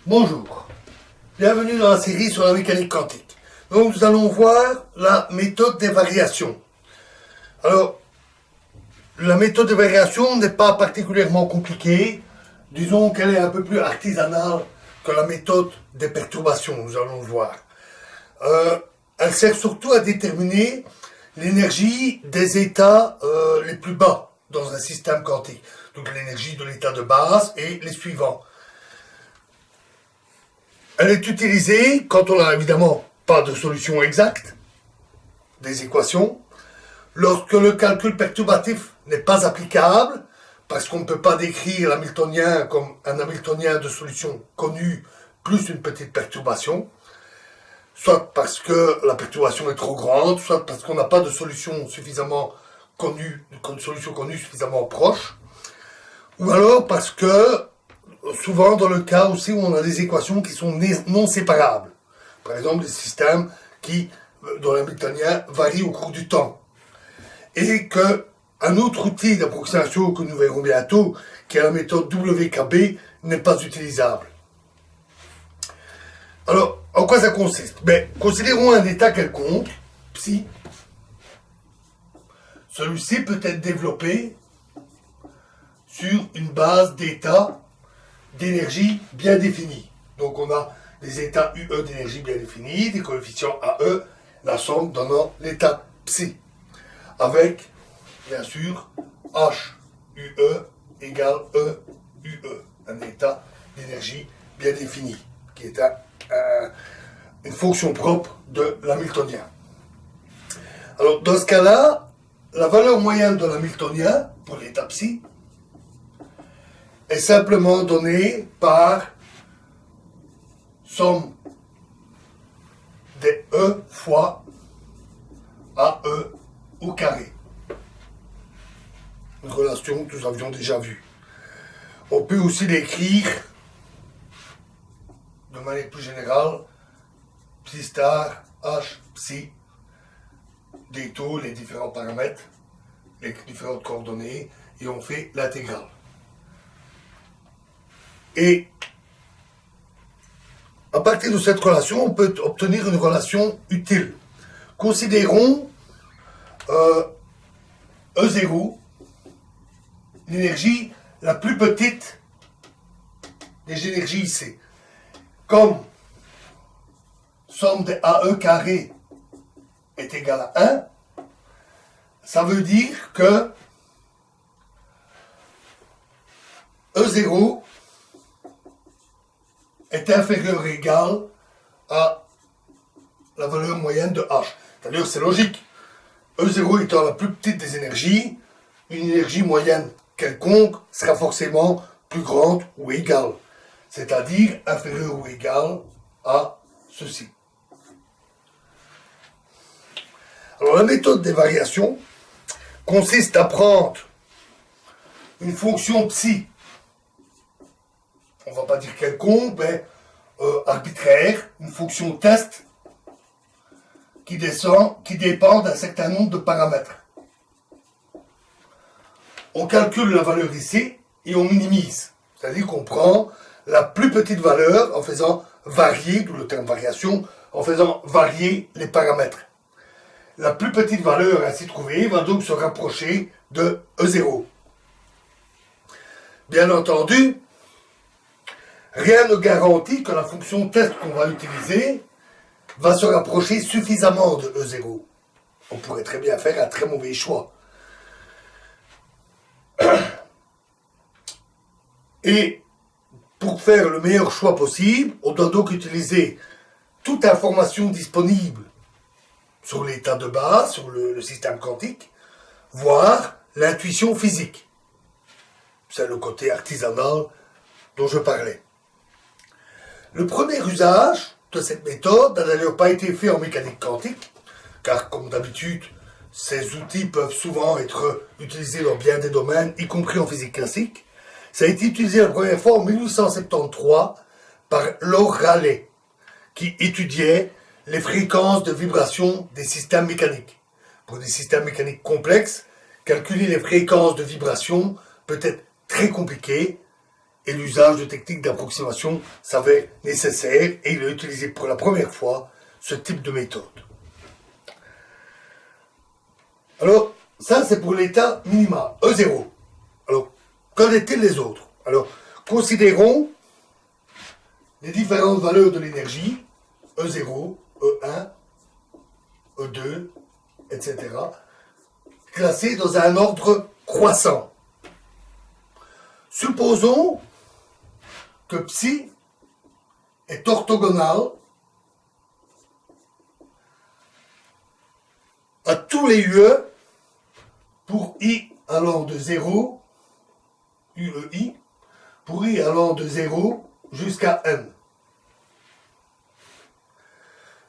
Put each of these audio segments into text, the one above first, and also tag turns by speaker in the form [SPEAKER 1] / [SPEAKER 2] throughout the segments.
[SPEAKER 1] Bonjour, bienvenue dans la série sur la mécanique quantique. Donc nous allons voir la méthode des variations. Alors, la méthode des variations n'est pas particulièrement compliquée. Disons qu'elle est un peu plus artisanale que la méthode des perturbations, nous allons le voir. Elle sert surtout à déterminer l'énergie des états les plus bas dans un système quantique. Donc l'énergie de l'état de base et les suivants. Elle est utilisée quand on n'a évidemment pas de solution exacte des équations, lorsque le calcul perturbatif n'est pas applicable, parce qu'on ne peut pas décrire l'hamiltonien comme un hamiltonien de solution connue plus une petite perturbation, soit parce que la perturbation est trop grande, soit parce qu'on n'a pas de solution suffisamment connue, une solution connue suffisamment proche, ou alors parce que souvent dans le cas aussi où on a des équations qui sont non séparables. Par exemple, des systèmes qui, dont l'hamiltonien varie au cours du temps. Et qu'un autre outil d'approximation que nous verrons bientôt, qui est la méthode WKB, n'est pas utilisable. Alors, en quoi ça consiste? Considérons un état quelconque, psi. Celui-ci peut être développé sur une base d'états d'énergie bien définie. Donc on a des états UE d'énergie bien définis, des coefficients AE, la somme donnant l'état psi. Avec, bien sûr, H UE égale E UE, un état d'énergie bien défini, qui est une fonction propre de l'hamiltonien. Alors dans ce cas-là, la valeur moyenne de l'hamiltonien pour l'état psi est simplement donnée par somme des E fois AE au carré. Une relation que nous avions déjà vue. On peut aussi l'écrire de manière plus générale, psi star, H, psi, des taux, les différents paramètres, les différentes coordonnées, et on fait l'intégrale. Et à partir de cette relation, on peut obtenir une relation utile. Considérons E0, l'énergie la plus petite des énergies ici. Comme somme de AE carré est égale à 1, ça veut dire que E0 est inférieur ou égal à la valeur moyenne de H. C'est-à-dire, c'est logique. E0 étant la plus petite des énergies, une énergie moyenne quelconque sera forcément plus grande ou égale. C'est-à-dire inférieure ou égale à ceci. Alors, la méthode des variations consiste à prendre une fonction psi, on ne va pas dire quelconque, mais arbitraire, une fonction test qui dépend d'un certain nombre de paramètres. On calcule la valeur ici et on minimise. C'est-à-dire qu'on prend la plus petite valeur en faisant varier, d'où le terme variation, en faisant varier les paramètres. La plus petite valeur ainsi trouvée va donc se rapprocher de E0. Bien entendu, rien ne garantit que la fonction test qu'on va utiliser va se rapprocher suffisamment de E0. On pourrait très bien faire un très mauvais choix. Et pour faire le meilleur choix possible, on doit donc utiliser toute information disponible sur l'état de base, sur le système quantique, voire l'intuition physique. C'est le côté artisanal dont je parlais. Le premier usage de cette méthode n'a d'ailleurs pas été fait en mécanique quantique, car comme d'habitude, ces outils peuvent souvent être utilisés dans bien des domaines, y compris en physique classique. Ça a été utilisé la première fois en 1873 par Lord Rayleigh, qui étudiait les fréquences de vibration des systèmes mécaniques. Pour des systèmes mécaniques complexes, calculer les fréquences de vibration peut être très compliqué et l'usage de techniques d'approximation s'avère nécessaire et il a utilisé pour la première fois ce type de méthode. Alors, ça c'est pour l'état minimal, E0. Alors, qu'en est-il les autres? Alors, considérons les différentes valeurs de l'énergie, E0, E1, E2, etc., classées dans un ordre croissant. Supposons que psi est orthogonal à tous les UE pour i allant de 0, UEI, pour i allant de 0 jusqu'à n.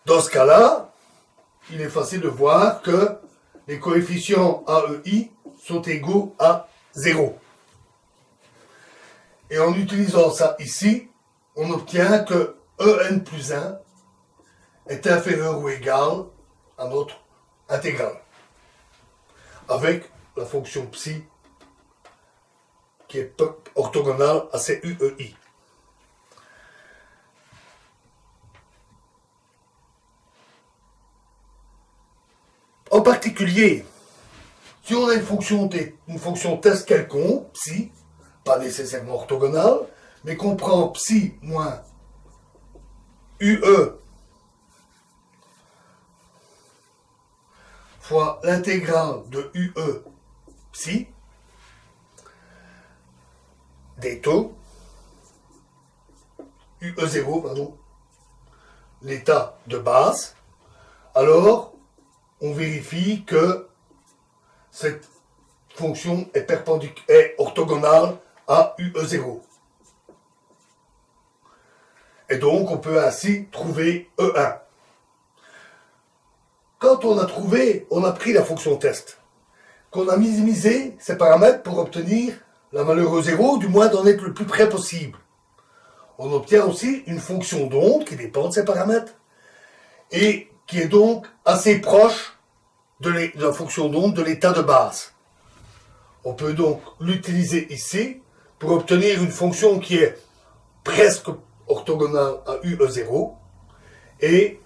[SPEAKER 1] Dans ce cas-là, il est facile de voir que les coefficients AEI sont égaux à 0. Et en utilisant ça ici, on obtient que EN plus 1 est inférieur ou égal à notre intégrale, avec la fonction psi qui est orthogonale à ces UEI. En particulier, si on a une fonction test quelconque, psi, pas nécessairement orthogonale, mais qu'on prend psi moins UE fois l'intégrale de UE psi des taux, UE0, pardon, l'état de base, alors on vérifie que cette fonction est orthogonale à UE0. Et donc, on peut ainsi trouver E1. Quand on a pris la fonction test, qu'on a minimisé ses paramètres pour obtenir la valeur E0, du moins d'en être le plus près possible. On obtient aussi une fonction d'onde qui dépend de ses paramètres et qui est donc assez proche de la fonction d'onde de l'état de base. On peut donc l'utiliser ici pour obtenir une fonction qui est presque orthogonale à UE0 et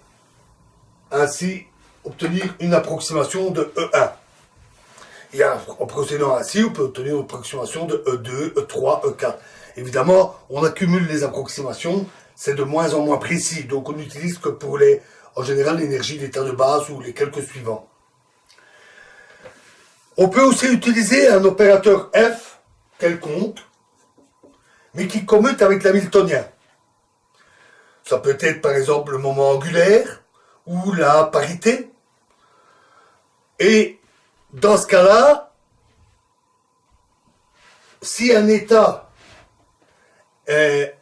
[SPEAKER 1] ainsi obtenir une approximation de E1. Et en procédant ainsi, on peut obtenir une approximation de E2, E3, E4. Évidemment, on accumule les approximations, c'est de moins en moins précis, donc on n'utilise que pour en général, l'énergie d'état de base ou les quelques suivants. On peut aussi utiliser un opérateur F quelconque, mais qui commute avec l'hamiltonien. Ça peut être par exemple le moment angulaire ou la parité. Et dans ce cas-là, si un état est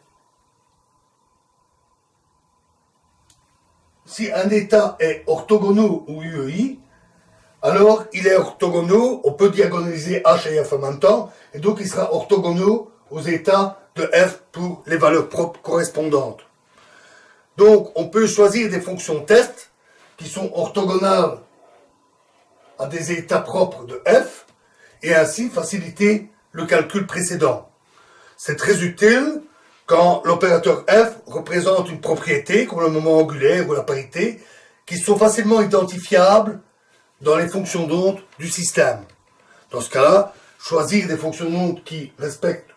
[SPEAKER 1] orthogonal ou UEI, alors il est orthogonal, on peut diagonaliser H et F en même temps, et donc il sera orthogonal aux états de F pour les valeurs propres correspondantes. Donc on peut choisir des fonctions test qui sont orthogonales à des états propres de F, et ainsi faciliter le calcul précédent. C'est très utile quand l'opérateur F représente une propriété, comme le moment angulaire ou la parité, qui sont facilement identifiables dans les fonctions d'onde du système. Dans ce cas-là, choisir des fonctions d'onde qui respectent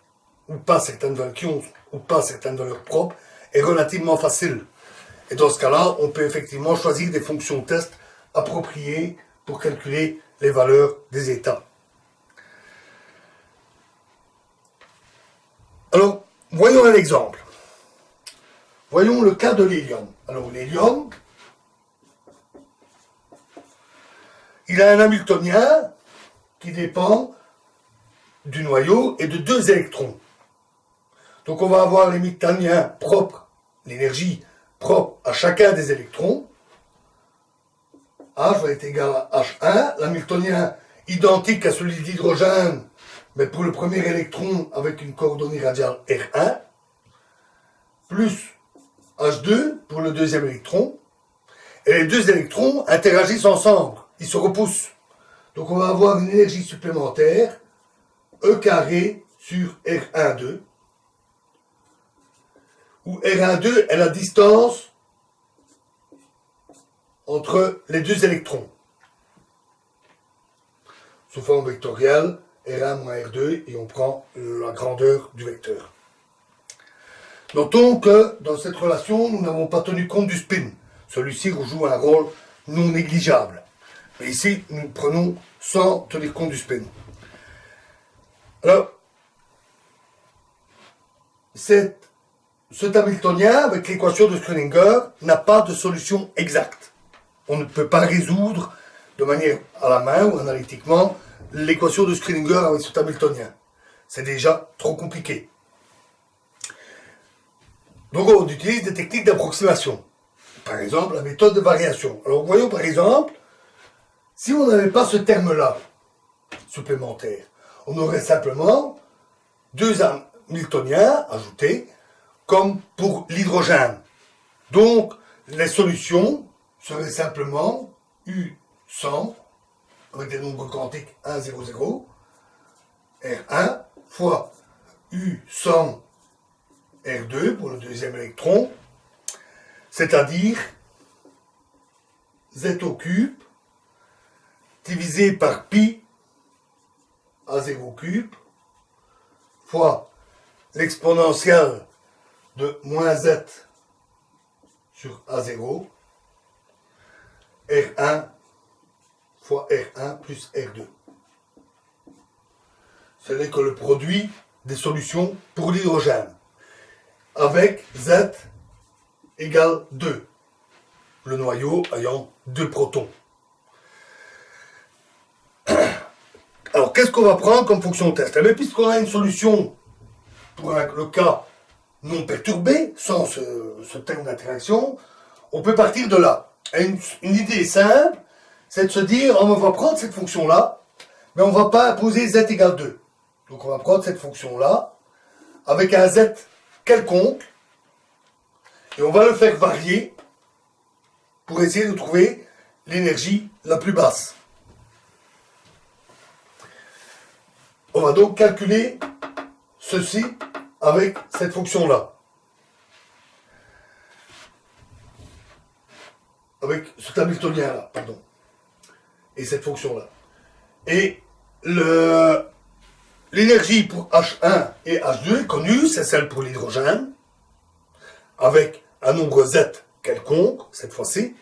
[SPEAKER 1] ou pas certaines valeurs propres est relativement facile. Et dans ce cas-là, on peut effectivement choisir des fonctions test appropriées pour calculer les valeurs des états. Alors, voyons un exemple. Voyons le cas de l'hélium. Alors, l'hélium, il a un hamiltonien qui dépend du noyau et de 2 électrons. Donc, on va avoir l'hamiltonien propre, l'énergie propre à chacun des électrons. H va être égal à H1, l'hamiltonien identique à celui d'hydrogène, mais pour le premier électron avec une coordonnée radiale R1, plus H2 pour le deuxième électron, et les 2 électrons interagissent ensemble, ils se repoussent. Donc on va avoir une énergie supplémentaire, E carré sur R12, où R12 est la distance entre les deux électrons. Sous forme vectorielle, R1 moins R2, et on prend la grandeur du vecteur. Notons que dans cette relation, nous n'avons pas tenu compte du spin. Celui-ci joue un rôle non négligeable. Mais ici, nous prenons sans tenir compte du spin. Alors, cet Hamiltonien, avec l'équation de Schrödinger, n'a pas de solution exacte. On ne peut pas résoudre de manière à la main ou analytiquement l'équation de Schrödinger avec cet Hamiltonien. C'est déjà trop compliqué. Donc on utilise des techniques d'approximation. Par exemple, la méthode de variation. Alors voyons par exemple, si on n'avait pas ce terme-là supplémentaire, on aurait simplement deux Hamiltoniens ajoutés, comme pour l'hydrogène. Donc les solutions seraient simplement U100, avec des nombres quantiques 1, 0, 0, R1 fois U100 R2 pour le deuxième électron, c'est-à-dire Z au cube divisé par pi A0 cube fois l'exponentielle de moins Z sur A0 R1 fois R1 plus R2. Ce n'est que le produit des solutions pour l'hydrogène, avec Z égale 2, le noyau ayant 2 protons. Alors, qu'est-ce qu'on va prendre comme fonction de test? Eh bien, puisqu'on a une solution pour le cas non perturbé, sans ce terme d'interaction, on peut partir de là. Et une idée simple, c'est de se dire, on va prendre cette fonction-là, mais on ne va pas imposer Z égale 2. Donc on va prendre cette fonction-là, avec un Z quelconque, et on va le faire varier pour essayer de trouver l'énergie la plus basse. On va donc calculer ceci avec cette fonction-là. Avec cet Hamiltonien-là, pardon. Et cette fonction-là. Et l'énergie pour H1 et H2 est connue, c'est celle pour l'hydrogène, avec un nombre Z quelconque, cette fois-ci.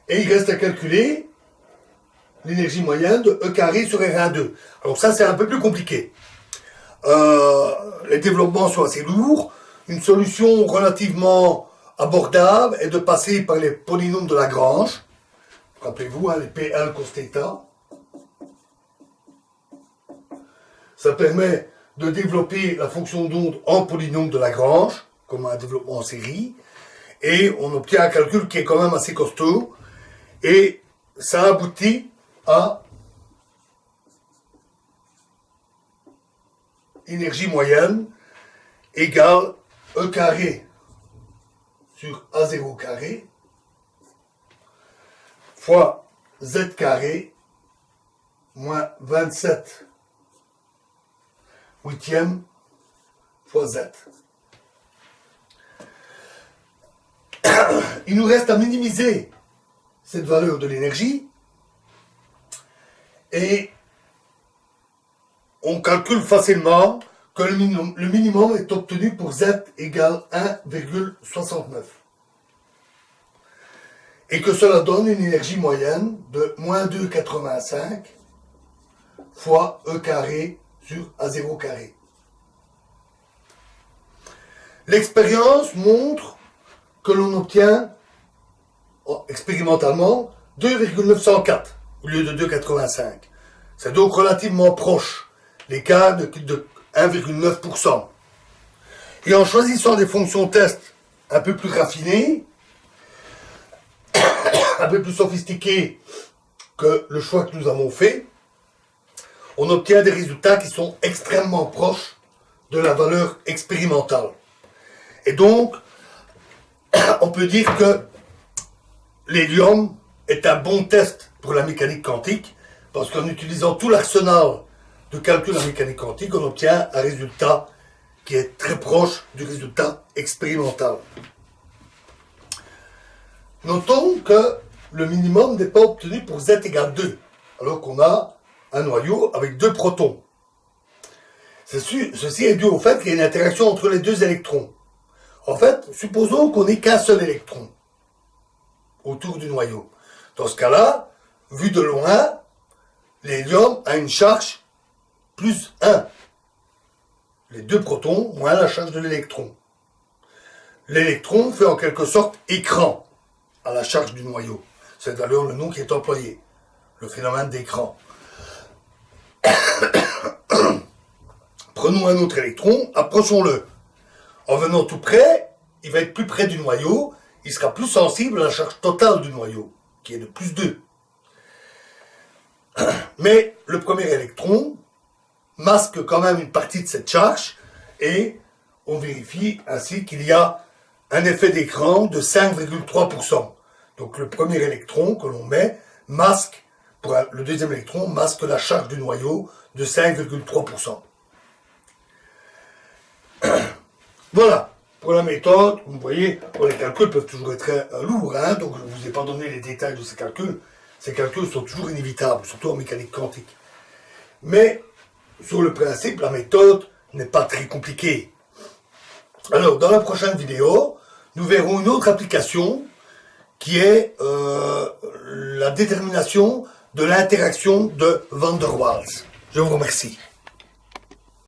[SPEAKER 1] Et il reste à calculer l'énergie moyenne de E carré sur R12. Alors ça, c'est un peu plus compliqué. Les développements sont assez lourds. Une solution relativement abordable est de passer par les polynômes de Lagrange. Rappelez-vous, les PL cos θ. Ça permet de développer la fonction d'onde en polynôme de Lagrange, comme un développement en série. Et on obtient un calcul qui est quand même assez costaud. Et ça aboutit à énergie moyenne égale E carré sur A0 carré fois Z carré moins 27 huitièmes fois Z. Il nous reste à minimiser cette valeur de l'énergie et on calcule facilement que le minimum est obtenu pour Z égale 1,69 et que cela donne une énergie moyenne de moins 2,85 fois E carré sur A0 carré. L'expérience montre que l'on obtient expérimentalement 2,904 au lieu de 2,85. C'est donc relativement proche, l'écart de 1,9%. Et en choisissant des fonctions test un peu plus raffinées, un peu plus sophistiquées que le choix que nous avons fait, on obtient des résultats qui sont extrêmement proches de la valeur expérimentale. Et donc, on peut dire que l'hélium est un bon test pour la mécanique quantique, parce qu'en utilisant tout l'arsenal de calcul en mécanique quantique, on obtient un résultat qui est très proche du résultat expérimental. Notons que le minimum n'est pas obtenu pour Z égale 2, alors qu'on a un noyau avec 2 protons. Ceci est dû au fait qu'il y a une interaction entre les 2 électrons. En fait, supposons qu'on n'ait qu'un seul électron autour du noyau. Dans ce cas-là, vu de loin, l'hélium a une charge plus 1. Les 2 protons moins la charge de l'électron. L'électron fait en quelque sorte écran à la charge du noyau. C'est d'ailleurs le nom qui est employé, le phénomène d'écran. Prenons un autre électron, approchons-le. En venant tout près, il va être plus près du noyau, il sera plus sensible à la charge totale du noyau, qui est de plus 2. Mais le premier électron masque quand même une partie de cette charge, et on vérifie ainsi qu'il y a un effet d'écran de 5,3%. Donc le premier électron que l'on met masque, pour le deuxième électron, masque la charge du noyau de 5,3%. Voilà, pour la méthode, vous voyez, les calculs peuvent toujours être très lourds, hein, donc je ne vous ai pas donné les détails de ces calculs. Ces calculs sont toujours inévitables, surtout en mécanique quantique. Mais, sur le principe, la méthode n'est pas très compliquée. Alors, dans la prochaine vidéo, nous verrons une autre application qui est la détermination de l'interaction de Van der Waals. Je vous remercie.